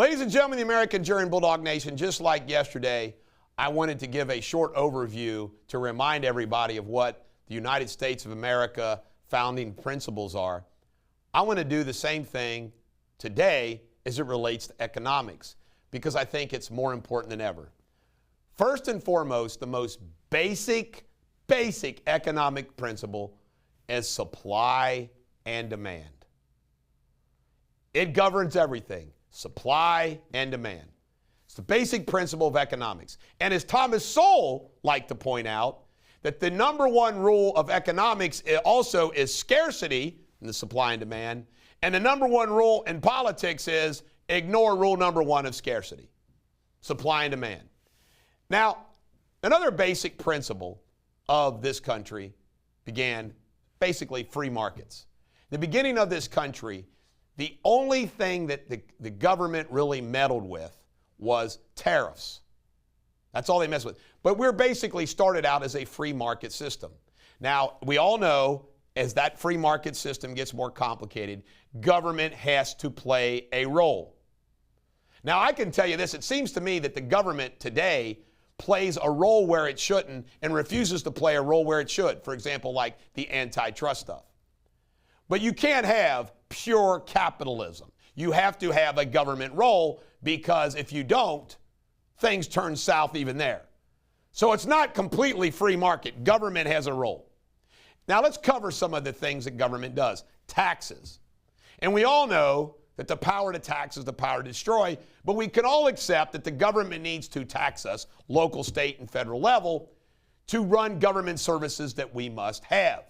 Ladies and gentlemen, the American jury and Bulldog Nation, just like yesterday, I wanted to give a short overview to remind everybody of what the United States of America founding principles are. I want to do the same thing today as it relates to economics, because I think it's more important than ever. First and foremost, the most basic economic principle is supply and demand. It governs everything, supply and demand. It's the basic principle of economics. And as Thomas Sowell liked to point out, that the number one rule of economics also is scarcity in the supply and demand. And the number one rule in politics is ignore rule number one of scarcity, supply and demand. Now, another basic principle of this country began basically free markets. The beginning of this country, the only thing that the government really meddled with was tariffs. That's all they messed with. But we're basically started out as a free market system. Now, we all know as that free market system gets more complicated, government has to play a role. Now, I can tell you this, it seems to me that the government today plays a role where it shouldn't and refuses to play a role where it should. For example, like the antitrust stuff. But you can't have pure capitalism. You have to have a government role, because if you don't, things turn south even there. So it's not completely free market. Government has a role. Now let's cover some of the things that government does. Taxes. And we all know that the power to tax is the power to destroy, but we can all accept that the government needs to tax us, local, state, and federal level, to run government services that we must have.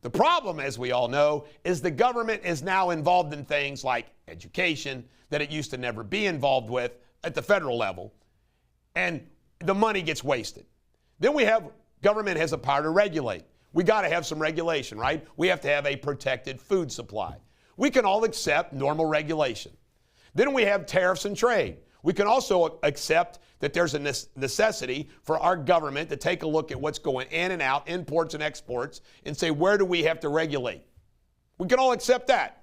The problem, as we all know, is the government is now involved in things like education that it used to never be involved with at the federal level, and the money gets wasted. Then we have government has a power to regulate. We got to have some regulation, right? We have to have a protected food supply. We can all accept normal regulation. Then we have tariffs and trade. We can also accept that there's a necessity for our government to take a look at what's going in and out, imports and exports, and say, where do we have to regulate? We can all accept that.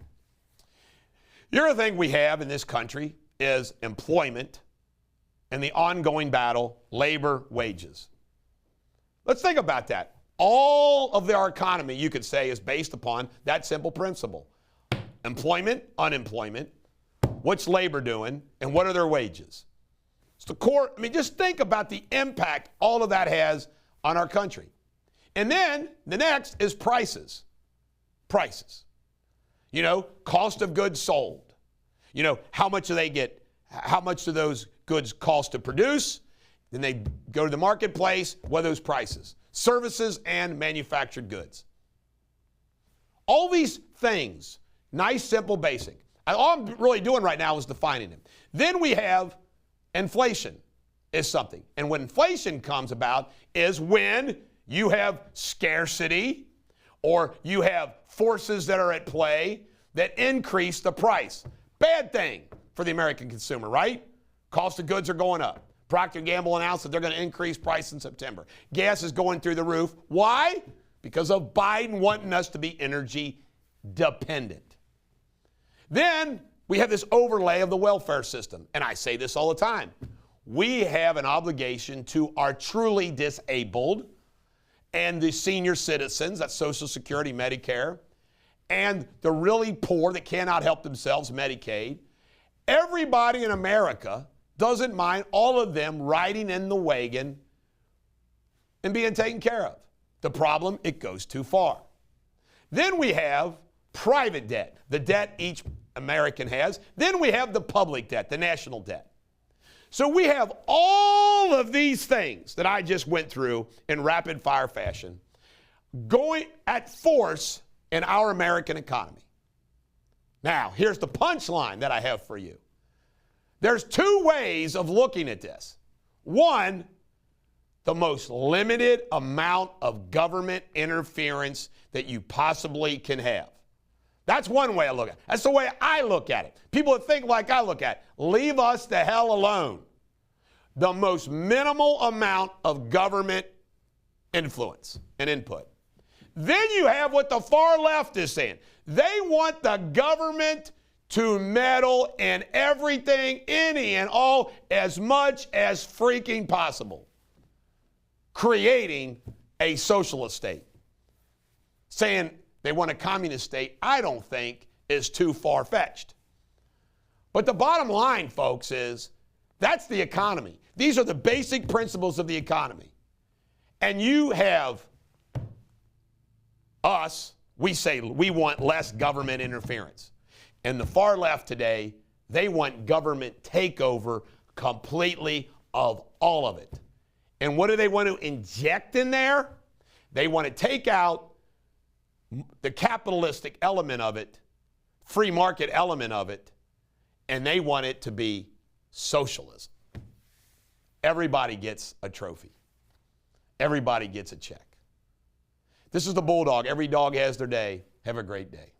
The other thing we have in this country is employment and the ongoing battle, labor, wages. Let's think about that. All of our economy, you could say, is based upon that simple principle. Employment, unemployment, what's labor doing, and what are their wages? It's the core. I mean, just think about the impact all of that has on our country. And then the next is prices. Prices. You know, cost of goods sold. You know, how much do they get? How much do those goods cost to produce? Then they go to the marketplace. What are those prices? Services and manufactured goods. All these things, nice, simple, basic. All I'm really doing right now is defining them. Then we have inflation is something. And when inflation comes about is when you have scarcity or you have forces that are at play that increase the price. Bad thing for the American consumer, right? Cost of goods are going up. Procter & Gamble announced that they're going to increase price in September. Gas is going through the roof. Why? Because of Biden wanting us to be energy dependent. Then we have this overlay of the welfare system. And I say this all the time. We have an obligation to our truly disabled and the senior citizens, that's Social Security, Medicare, and the really poor that cannot help themselves, Medicaid. Everybody in America doesn't mind all of them riding in the wagon and being taken care of. The problem, it goes too far. Then we have private debt, the debt each American has. Then we have the public debt, the national debt. So we have all of these things that I just went through in rapid fire fashion going at force in our American economy. Now, here's the punchline that I have for you. There's two ways of looking at this. One, the most limited amount of government interference that you possibly can have. That's one way I look at it. That's the way I look at it. People that think like I look at it, leave us the hell alone. The most minimal amount of government influence and input. Then you have what the far left is saying. They want the government to meddle in everything, any and all, as much as freaking possible, creating a socialist state. Saying they want a communist state, I don't think is too far-fetched. But the bottom line, folks, is that's the economy. These are the basic principles of the economy. And you have us, we say we want less government interference. And the far left today, they want government takeover completely of all of it. And what do they want to inject in there? They want to take out the capitalistic element of it, free market element of it, and they want it to be socialism. Everybody gets a trophy. Everybody gets a check. This is the Bulldog. Every dog has their day. Have a great day.